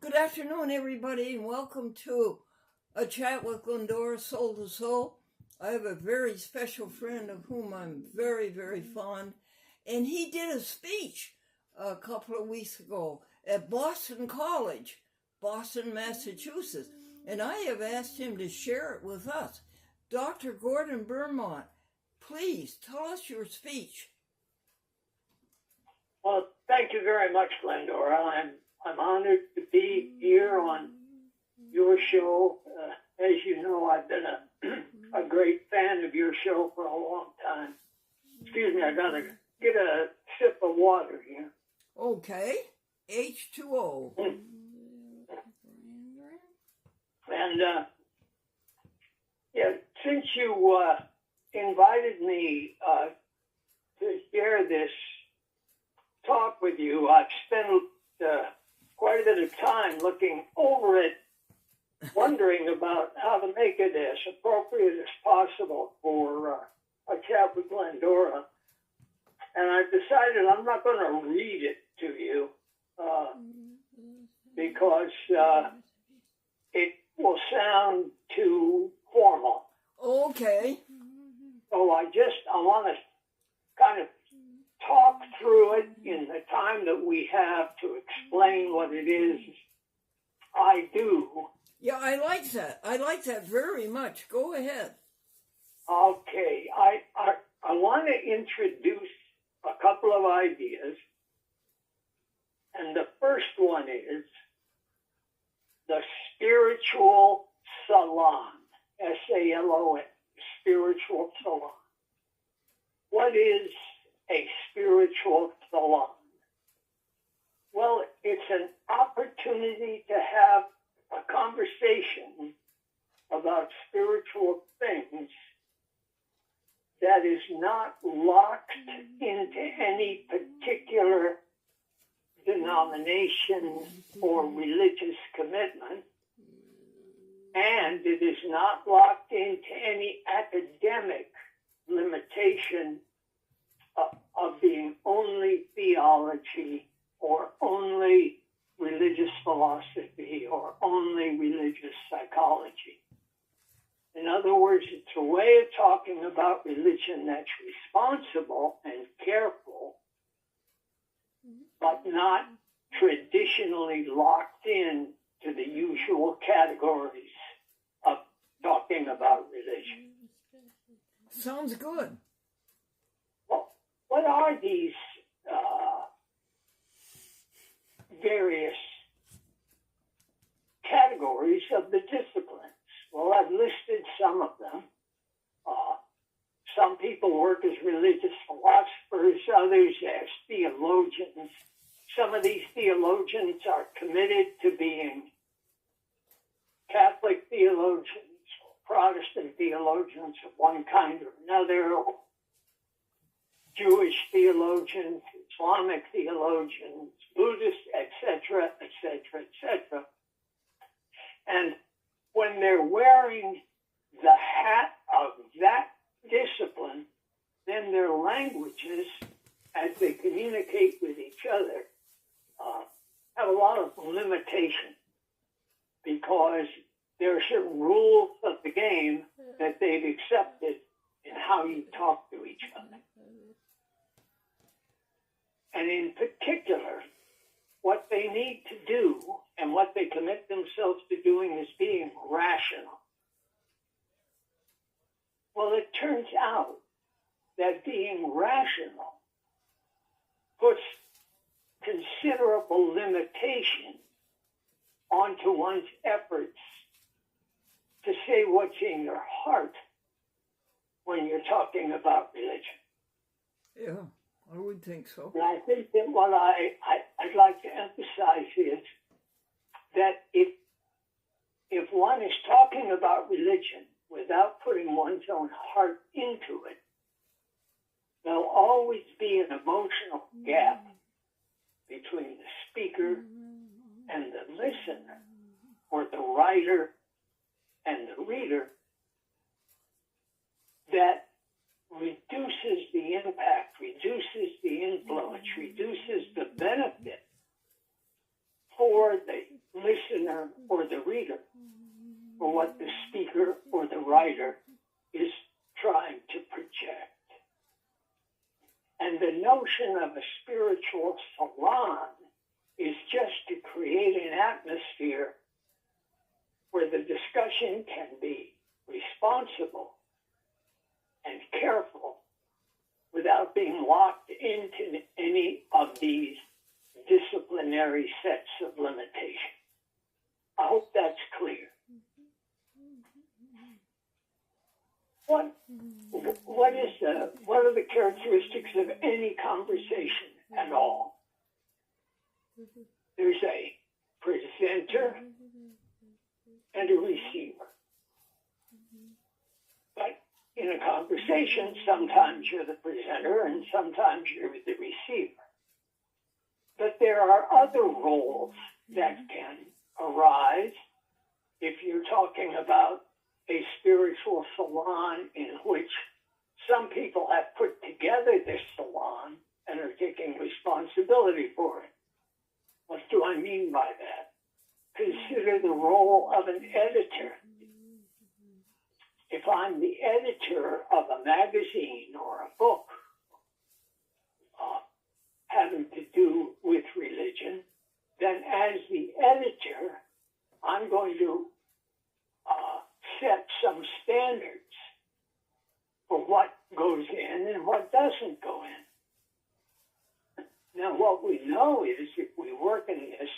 Good afternoon, everybody, and welcome to a chat with Glendora, Soul to Soul. I have a very special friend of whom I'm very, very fond, and he did a speech a couple of weeks ago at Boston College, Boston, Massachusetts, and I have asked him to share it with us. Dr. Gordon Bermant, please tell us your speech. Well, thank you very much, Glendora. I'm honored to be here on your show. As you know, I've been a great fan of your show for a long time. Excuse me, I gotta get a sip of water here. Okay, H2O. And yeah, since you invited me to share this talk with you, I've spent quite a bit of time looking over it, wondering about how to make it as appropriate as possible for a chat with Glendora. And I've decided I'm not going to read it to you because it will sound too formal. Okay. So I want to kind of talk through it in the time that we have to explain what it is I do. Yeah, I like that. I like that very much. Go ahead. Okay. I want to introduce a couple of ideas. And the first one is the spiritual salon. S-A-L-O-N. Spiritual salon. What is a spiritual salon? Well, it's an opportunity to have a conversation about spiritual things that is not locked into any particular denomination or religious commitment, and it is not locked into any academic limitation of being only theology or only religious philosophy or only religious psychology. In other words, it's a way of talking about religion that's responsible and careful, but not traditionally locked in to the usual categories of talking about religion. Sounds good. What are these various categories of the disciplines? Well, I've listed some of them. Some people work as religious philosophers, others as theologians. Some of these theologians are committed to being Catholic theologians or Protestant theologians of one kind or another, or Jewish theologians, Islamic theologians, Buddhists, etc., etc., etc. And when they're wearing the hat of that discipline, then their languages, as they communicate with each other, have a lot of limitation because there are certain rules of the game that they've accepted in how you talk to each other. And in particular, what they need to do and what they commit themselves to doing is being rational. Well, it turns out that being rational puts considerable limitation onto one's efforts to say what's in your heart when you're talking about religion. Yeah. I would think so. And I think that what I'd like to emphasize is that if one is talking about religion without putting one's own heart into it, there'll always be an emotional gap between the speaker and the listener, or the writer and the reader, that reduces the impact, reduces the influence, reduces the benefit for the listener or the reader for what the speaker or the writer is trying to project. And the notion of a spiritual salon is just to create an atmosphere where the discussion can be responsible and careful without being locked into any of these disciplinary sets of limitations. I hope that's clear. What are the characteristics of any conversation at all? There's a presenter and a receiver. But in a conversation, sometimes you're the presenter and sometimes you're the receiver. But there are other roles that can arise if you're talking about a spiritual salon in which some people have put together this salon and are taking responsibility for it. What do I mean by that? Consider the role of an editor. If I'm the editor of a magazine or a book having to do with religion, then as the editor, I'm going to set some standards for what goes in and what doesn't go in. Now, what we know is if we work in this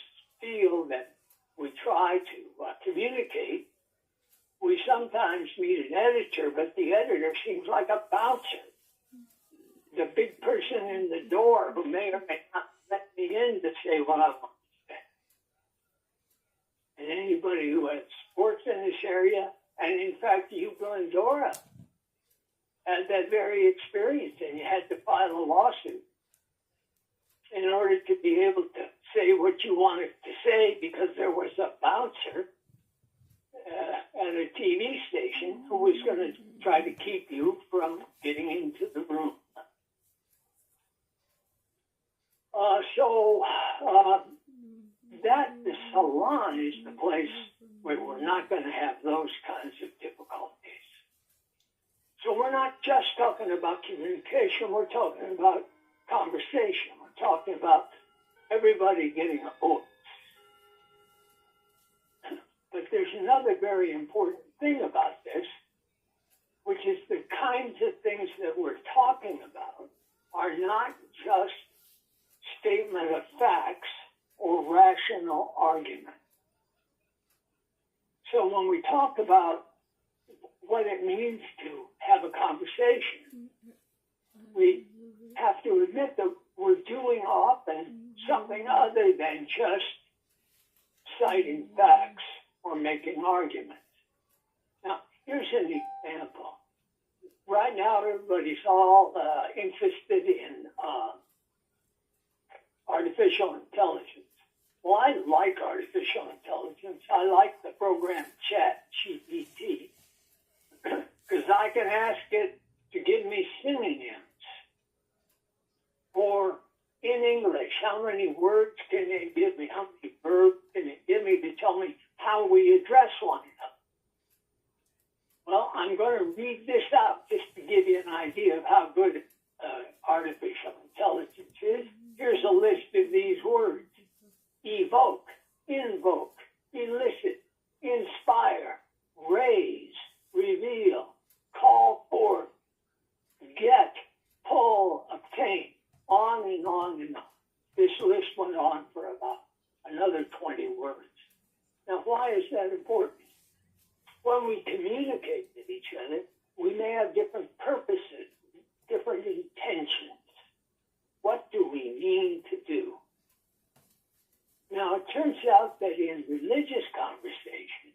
field and we try to communicate, we sometimes meet an editor, but the editor seems like a bouncer. The big person in the door who may or may not let me in to say what I want to say. And anybody who has sports in this area, and in fact, you, Glendora, had that very experience, and you had to file a lawsuit in order to be able to say what you wanted to say because there was a bouncer at a TV station who was going to try to keep you from getting into the room. The salon is the place where we're not going to have those kinds of difficulties. So we're not just talking about communication, we're talking about conversation. We're talking about everybody getting a voice. But there's another very important thing about this, which is the kinds of things that we're talking about are not just statement of facts or rational argument. So when we talk about what it means to have a conversation, we have to admit that we're doing often something other than just citing facts or making arguments. Now, here's an example. Right now, everybody's all interested in artificial intelligence. Well, I like artificial intelligence. I like the program ChatGPT because I can ask it to give me synonyms. Or in English, how many words can it give me? How many verbs can it give me to tell me how we address one another? Well, I'm going to read this out just to give you an idea of how good artificial intelligence is. Here's a list of these words. Evoke, invoke, elicit, inspire, raise, reveal, call forth, get, pull, obtain, on and on and on. This list went on for about another 20 words. Now, why is that important? When we communicate with each other, we may have different purposes, different intentions. What do we mean to do? Now, it turns out that in religious conversation,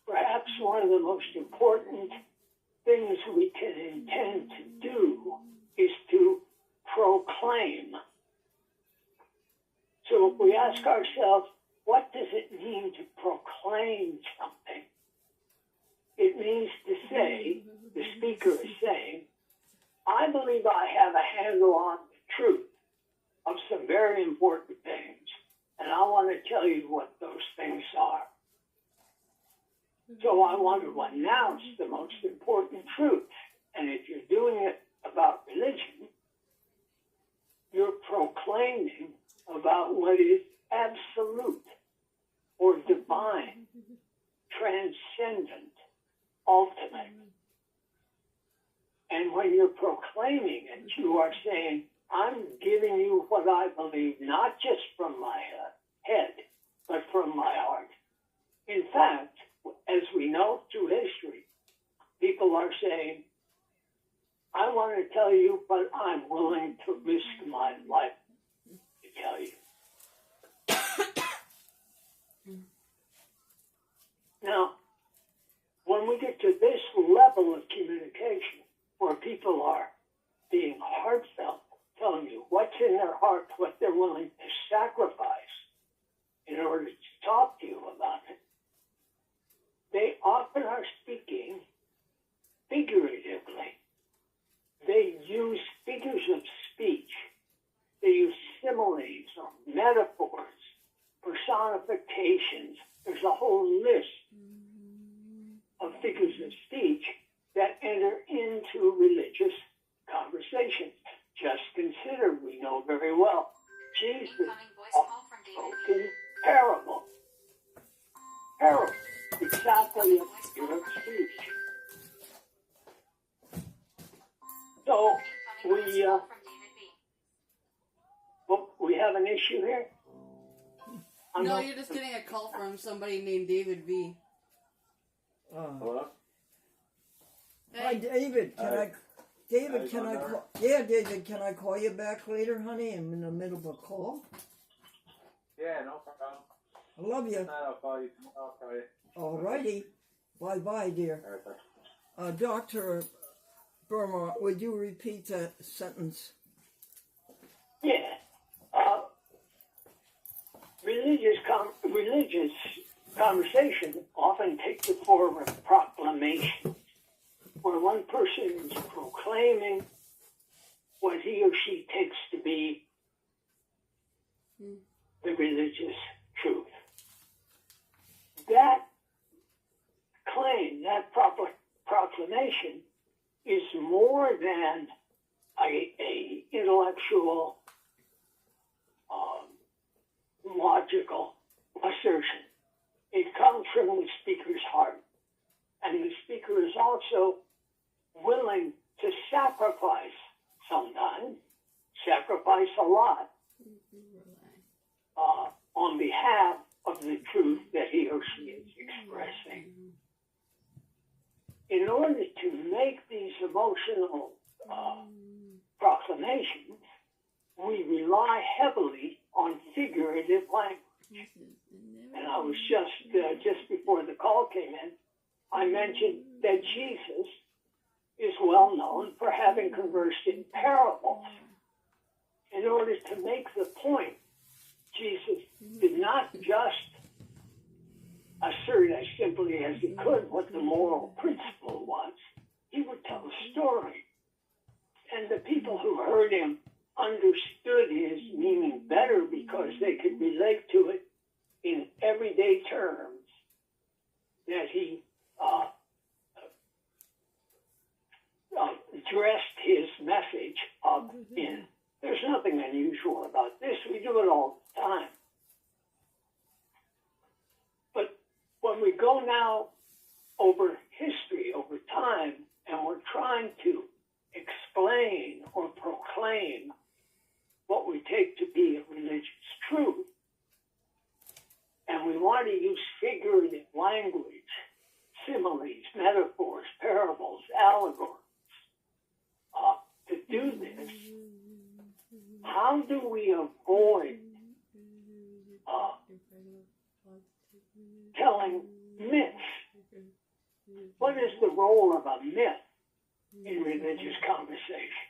perhaps one of the most important things we can intend to do is to proclaim. So if we ask ourselves, what does it mean to proclaim something? It means to say, the speaker is saying, I believe I have a handle on the truth of some very important things, and I want want to tell you what those things are. So I want to announce the most important truth. And if you're doing it about religion, you're proclaiming about what is absolute or divine, transcendent, ultimate. And when you're proclaiming it, you are saying, I'm giving you what I believe, not just from my head, but from my heart. In fact, as we know through history, people are saying, I want to tell you, but I'm willing to risk my life to tell you. Now, when we get to this level of communication, where people are being heartfelt, telling you what's in their heart, what they're willing to sacrifice in order to talk to you about it, they often are speaking figuratively. They use figures of speech. They use similes or metaphors, personifications. There's a whole list of figures of speech that enter into religious conversations. Just consider, we know very well, Jesus spoke in parable. Parable, exactly a figure of speech. So we have an issue here. No, you're just getting a call from somebody named David V. Hello? Hi, David. David, can I call? Yeah, David, can I call you back later, honey? I'm in the middle of a call. Yeah, no problem. I love you. I'll call you. All righty. Bye-bye, dear. Dr. Bermant, would you repeat that sentence? Yeah. Religious conversation often takes the form of proclamation, where one person is proclaiming what he or she takes to be the religious truth. That claim, that proclamation, is more than a intellectual, logical assertion. It comes from the speaker's heart. And the speaker is also willing to sacrifice sometimes, sacrifice a lot, on behalf of the truth that he or she is expressing. In order to make these emotional proclamations, we rely heavily on figurative language. And I was just before the call came in, I mentioned that Jesus is well known for having conversed in parables. In order to make the point, Jesus did not just assert as simply as he could what the moral principle was. He would tell a story. And the people who heard him understood his meaning better because they could relate to it in everyday terms that he dressed his message up in. There's nothing unusual about this. We do it all the time. But when we go now over history, over time, and we're trying to explain or proclaim what we take to be a religious truth, and we want to use figurative language, similes, metaphors, parables, allegories, to do this, how do we avoid telling myths? What is the role of a myth in religious conversation?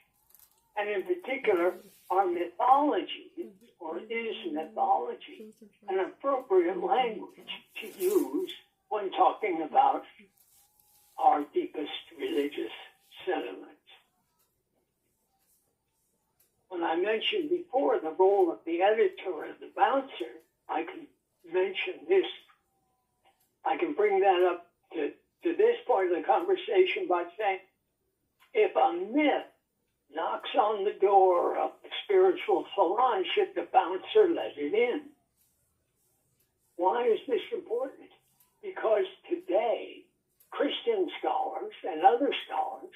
And in particular, are mythologies, or is mythology, an appropriate language to use when talking about our deepest religious sentiments? When I mentioned before the role of the editor and the bouncer, I can conversation by saying, if a myth knocks on the door of the spiritual salon, should the bouncer let it in? Why is this important? Because today, Christian scholars and other scholars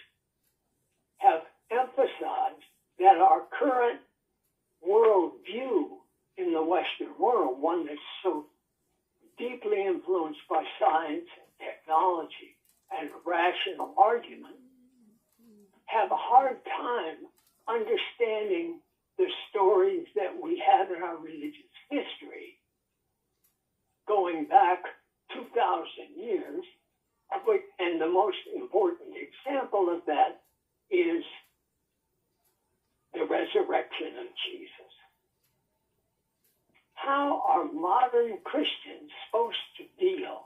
have emphasized that our current worldview in the Western world, one that's so deeply influenced by science and technology and rational argument, have a hard time understanding the stories that we have in our religious history going back 2,000 years, and the most important example of that is the resurrection of Jesus. How are modern Christians supposed to deal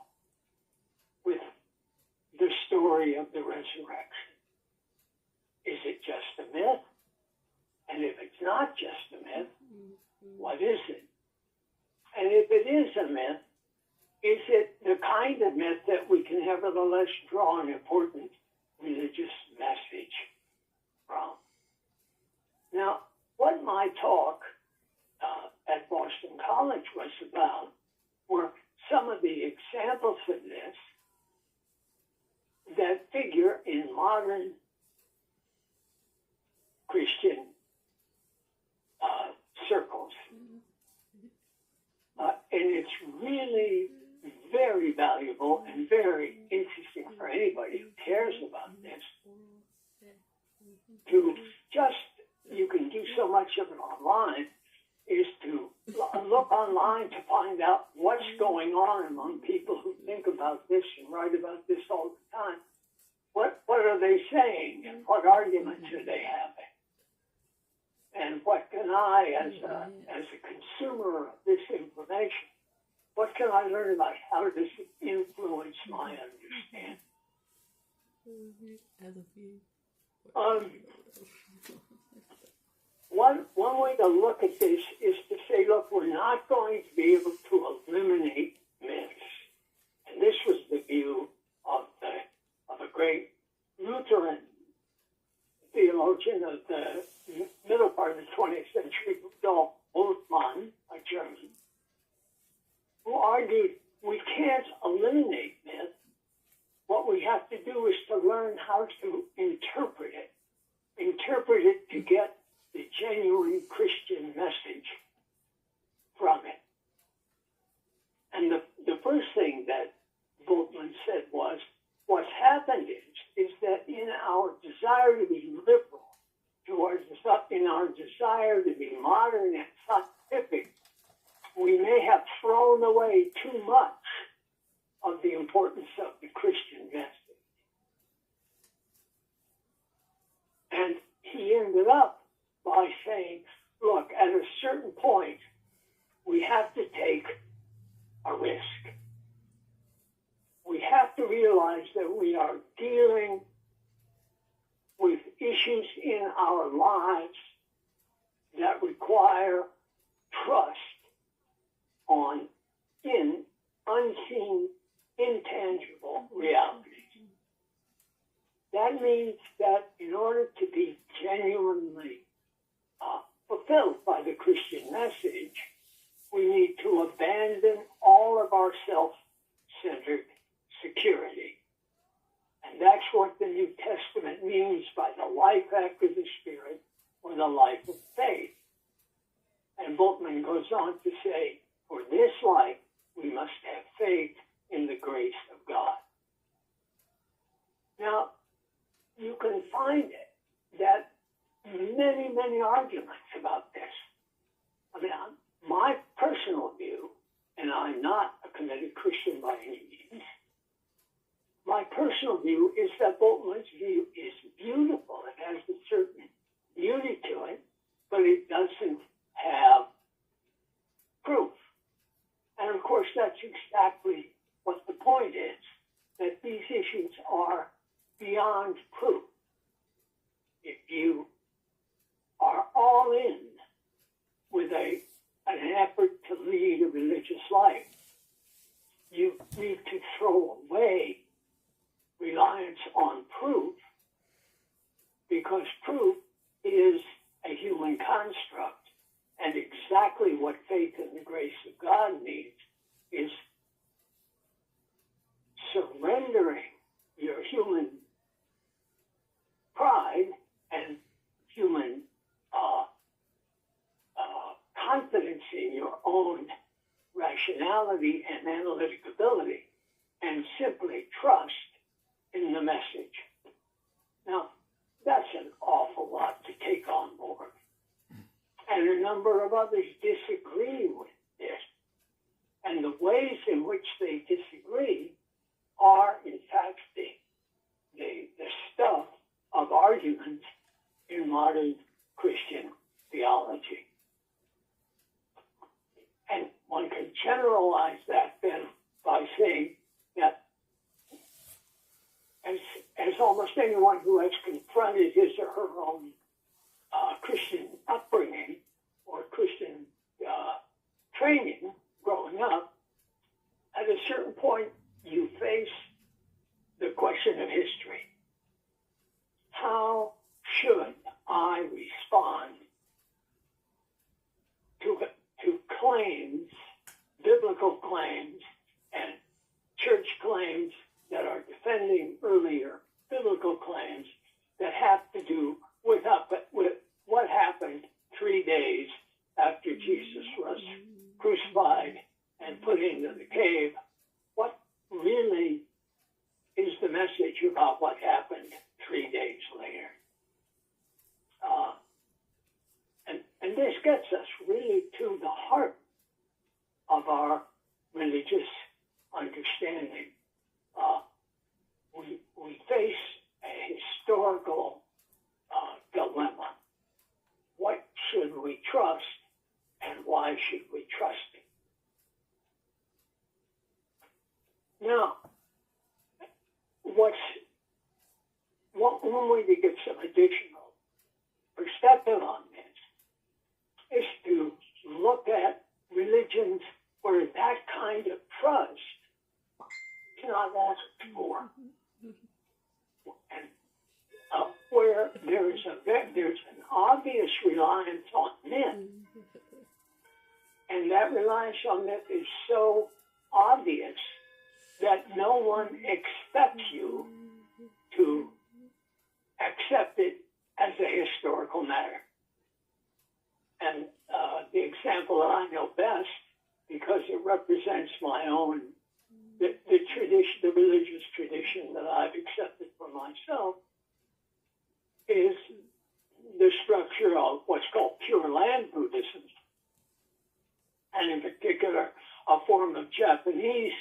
with the story of the resurrection? Is it just a myth? And if it's not just a myth, what is it? And if it is a myth, is it the kind of myth that we can nevertheless draw an important religious message from? Now, what my talk at Boston College was about were some of the examples of this that figure in modern Christian circles. And it's really very valuable and very interesting for anybody who cares about this to just, you can do so much of it online, is to look online to find out what's going on among people who think about this and write about this all the time. What are they saying and what arguments are they having? And what can I, as a consumer of this information, what can I learn about how does it influence my understanding? One way to look at this is to say, look, we're not going to be able to eliminate myths. And this was the view of a great Lutheran theologian of the middle part of the 20th century, Rudolf Bultmann, a German, who argued we can't eliminate myth. What we have to do is to learn how to interpret it to get the genuine Christian message from it. And the first thing that Bultmann said was, what's happened is that in our desire to be liberal, in our desire to be modern and scientific, we may have thrown away too much of the importance of the Christian message. And he ended up by saying, look, at a certain point, we have to take a risk. We have to realize that we are dealing with issues in our lives that require trust in unseen, intangible realities. That means that in order to be genuinely fulfilled by the Christian message, we need to abandon all of our self-centered security. And that's what the New Testament means by the life after the Spirit or the life of faith. And Bultmann goes on to say, for this life, we must have faith in the grace of God. Now, you can find that many, many arguments about this. I mean, my personal view, and I'm not a committed Christian by any means, my personal view is that Bultmann's view is beautiful. It has a certain beauty to it, but it doesn't have proof. And of course, that's exactly what the point is, that these issues are beyond proof. If you are all in with an effort to lead a religious life, you need to throw away reliance on rationality and analytic ability and simply trust in the message. Now, that's an awful lot to take on board. And a number of others disagree with this. And the ways in which they disagree are, in fact, the stuff of arguments in modern Christian theology. And one can generalize that then by saying that as almost anyone who has confronted his or her own Christian upbringing or Christian training growing up, at a certain point you face the question of history. How should I respond to claims, biblical claims, and church claims that are defending earlier biblical claims that have to do with what happened 3 days after Jesus was crucified and put into the cave? What really is the message about what happened 3 days later? And this gets us really to the heart of our religious understanding. We face a historical dilemma. What should we trust, and why should we trust it? Now, one way to get some additional perspective on this is to look at religions where that kind of trust is not asked for, and where there's an obvious reliance on myth, and that reliance on myth is so obvious that no one expects you to accept it as a historical matter. And the example that I know best, because it represents my own, the tradition, the religious tradition that I've accepted for myself, is the structure of what's called Pure Land Buddhism, and in particular, a form of Japanese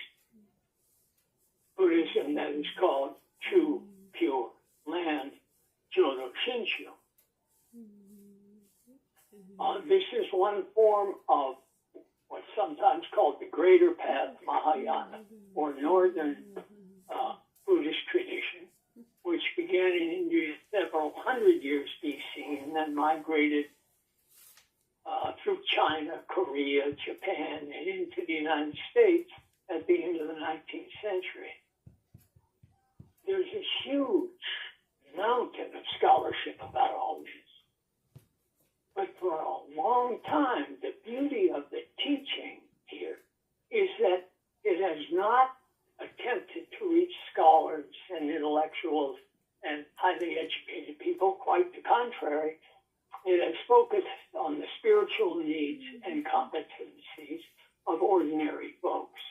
Buddhism that is called True Pure Land Jodo Shinshu. This is one form of what's sometimes called the Greater Path Mahayana, or Northern Buddhist tradition, which began in India several hundred years BC and then migrated through China, Korea, Japan, and into the United States at the end of the 19th century. There's a huge mountain of scholarship about all this. But for a long time, the beauty of the teaching here is that it has not attempted to reach scholars and intellectuals and highly educated people. Quite the contrary, it has focused on the spiritual needs and competencies of ordinary folks.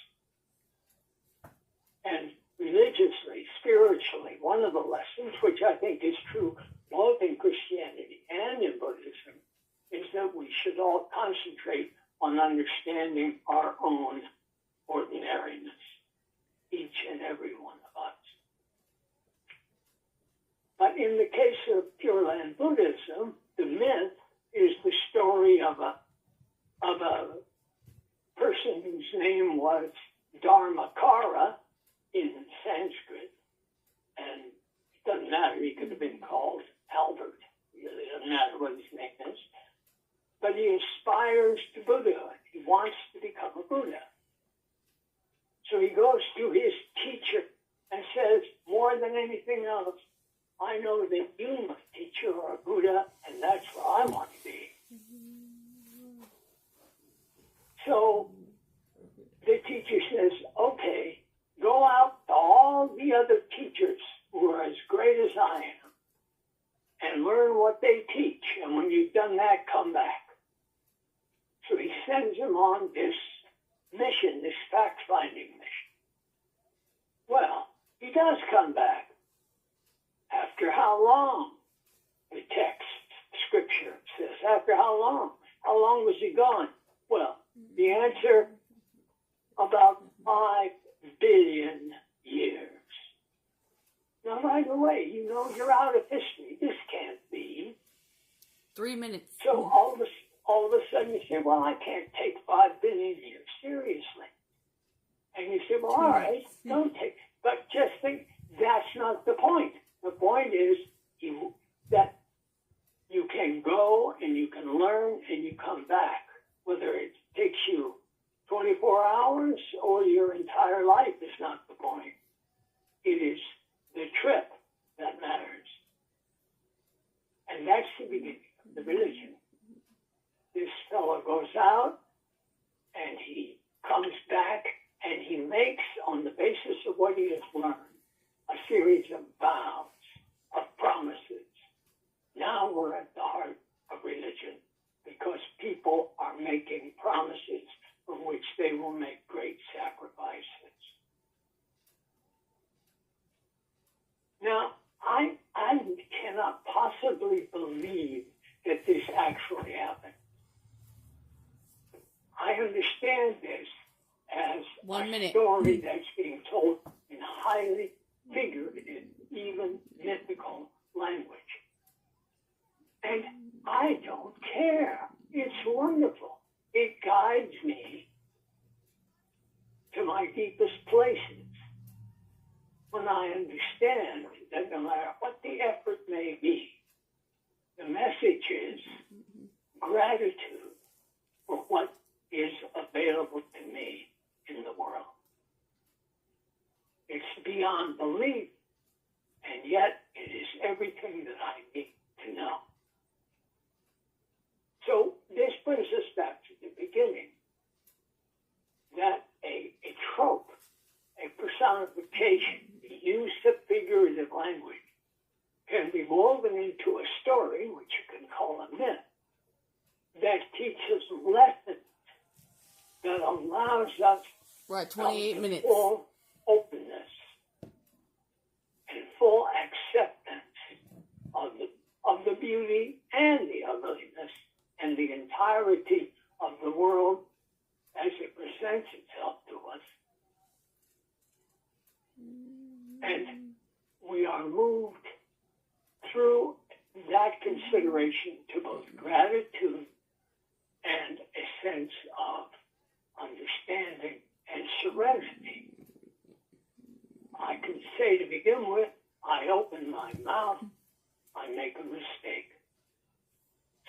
And religiously, spiritually, one of the lessons, which I think is true both in Christianity and in Buddhism, is that we should all concentrate on understanding our own ordinariness, each and every one of us. But in the case of Pure Land Buddhism, the myth is the story of a person whose name was Dharmakara in Sanskrit, and it doesn't matter, he could have been called Albert, it really doesn't matter what his name is, but he aspires to Buddhahood. He wants to become a Buddha. So he goes to his teacher and says, more than anything else, I know that you, my teacher, are a Buddha, and that's where I want to be. So the teacher says, okay, go out to all the other teachers who are as great as I am and learn what they teach. And when you've done that, come back. So he sends him on this mission does come back. After how long? The text, scripture says, after how long? How long was he gone? Well, the answer, about 5 billion years. Now, right away, you know you're out of history. This can't be. 3 minutes. So all of a sudden you say, well, I can't take 5 billion years seriously. And you say, well, all right, don't take. But just think, that's not the point. The point is that you can go and you can learn and you come back. Whether it takes you 24 hours or your entire life is not the point. It is the trip that matters. And that's the beginning of the religion. This fellow goes out and he comes back and he makes, on the basis of what he has learned, a series of vows, of promises. Now we're at the heart of religion because people are making promises for which they will make great sacrifices. Now, I cannot possibly believe that this actually happened. I understand this as 1 minute. a story that's being told in highly figurative, even mythical language. And I don't care. It's wonderful. It guides me to my deepest places when I understand that no matter what the effort may be, the message is gratitude for what is available to me in the world. It's beyond belief, and yet it is everything that I need to know. So this brings us back to the beginning, that a trope, a personification, the use of figurative language can be woven into a story, which you can call a myth, that teaches lessons, that allows us Right, 28 minutes. full openness and full acceptance of the beauty and the ugliness and the entirety of the world as it presents itself to us. And we are moved through that consideration to both gratitude and a sense of understanding and serenity. I can say to begin with, I open my mouth, I make a mistake.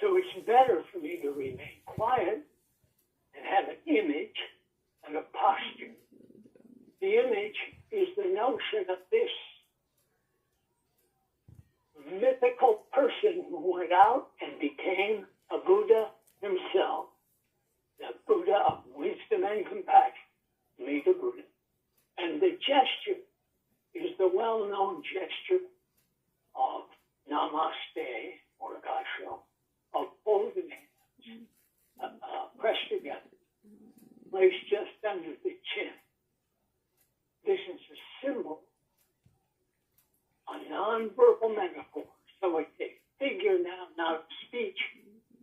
So it's better for me to remain quiet and have an image and a posture. The image is the notion of this mythical person who went out and became a Buddha himself, the Buddha of wisdom and compassion, made a Buddha. And the gesture is the well-known gesture of namaste, or gasho, of holding hands, pressed together, placed just under the chin. This is a symbol, a non-verbal metaphor. So it's a figure now, not of speech,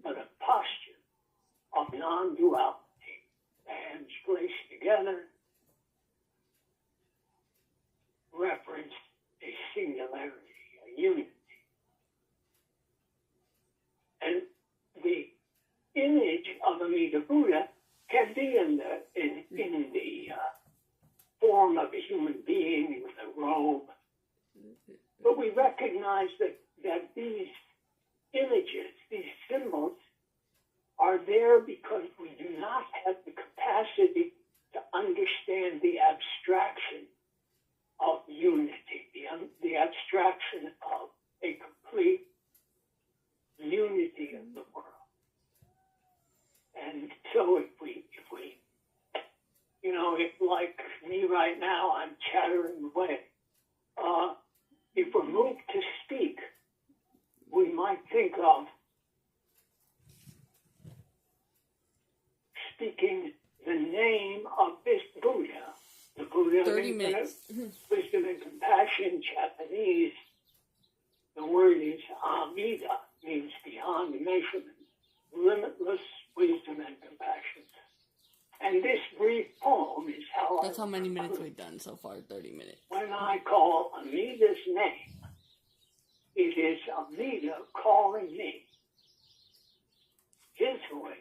but a posture of non-duality. The hands placed together reference a singularity, a unity. And the image of Amida Buddha can be in the form of a human being with a robe. But we recognize that these images, these symbols, are there because we do not have the capacity to understand the abstraction of unity, the abstraction of a complete unity of the world. And so if like me right now, I'm chattering away. If we're moved to speak, we might think of speaking the name of this Buddha, the Buddha of 30 minutes. wisdom and compassion. Chinese, the word is Amida, means beyond measurement, limitless wisdom and compassion. And this brief poem is how That's how many minutes we've done so far, 30 minutes. When I call Amida's name, it is Amida calling me. His voice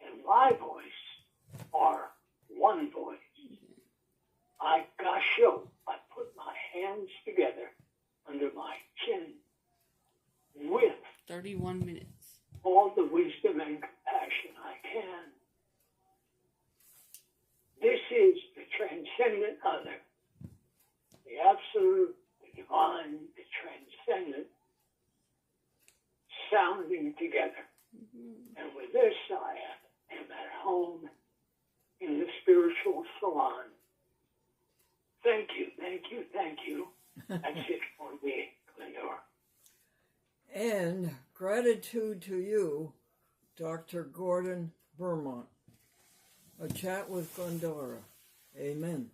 and my voice are one voice. I gasho. I put my hands together under my chin with 31 minutes. all the wisdom and compassion I can. This is the transcendent other, the absolute, the divine, the transcendent, sounding together. And with this, I am at home in the spiritual salon. Thank you, thank you, thank you. That's it for me, Glendora. And gratitude to you, Dr. Gordon Bermant. A Chat with Glendora. Amen.